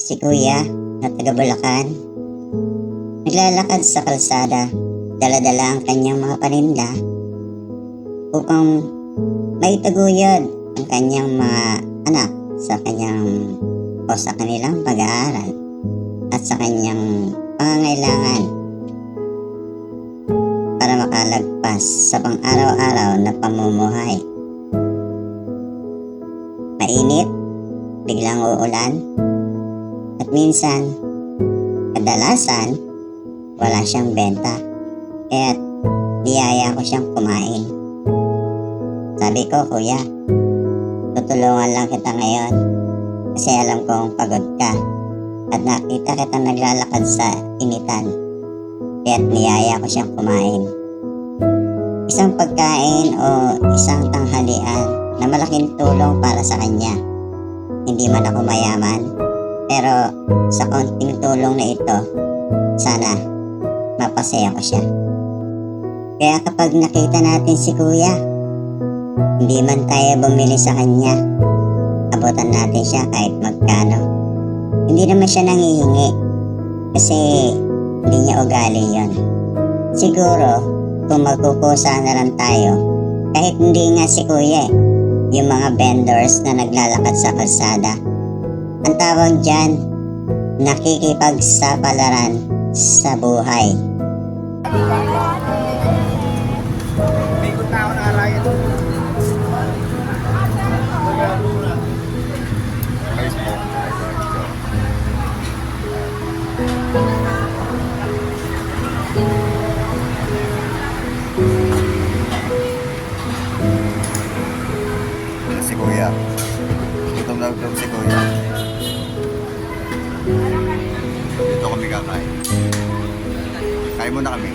Si Kuya na taga Bulacan, naglalakad sa kalsada, dala-dala ang kanyang mga paninda upang maitaguyod ang kanyang mga anak sa kanilang pag-aaral at sa kanyang pangangailangan para makalagpas sa pang-araw-araw na pamumuhay. Mainit, biglang uulan, at minsan, kadalasan, wala siyang benta. Kaya't niyaya ko siyang kumain. Sabi ko, Kuya, tutulungan lang kita ngayon kasi alam kong pagod ka at nakita kita naglalakad sa initan. Kaya't niyaya ko siyang kumain. Isang pagkain o isang tanghalian na malaking tulong para sa kanya. Hindi man ako mayaman, pero sa konting tulong na ito, sana mapasaya ko siya. Kaya kapag nakita natin si Kuya, hindi man tayo bumili sa kanya, abutan natin siya kahit magkano. Hindi naman siya nanghihingi kasi hindi niya ugali yon. Siguro kung magkukusa na lang tayo, kahit hindi nga si Kuya, yung mga vendors na naglalakad sa kalsada, ang tawag dyan, nakikipagsapalaran sa buhay. Ikot na ako ng Arayan. Si Kuya. Gutom na gutom si Kuya. Dito kami kakain. Kain muna kami.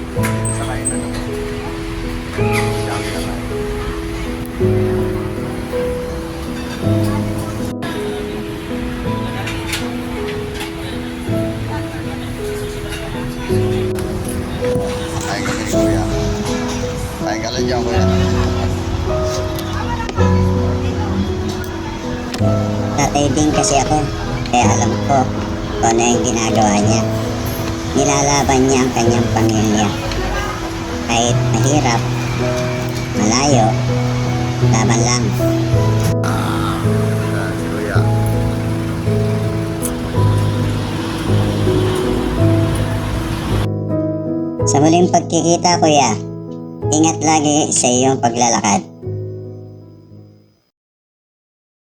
Sakain na naman. Siya kami kakain. Kain kami ni Kuya. Kain ka lang dyan, Kuya. Tatay din kasi ako, kaya alam ko kung ano yung ginagawa niya. Nilalaban niya ang kanyang pamilya. Kahit mahirap, malayo, laban lang. Si Kuya. Sa muling pagkikita, Kuya, ingat lagi sa iyong paglalakad.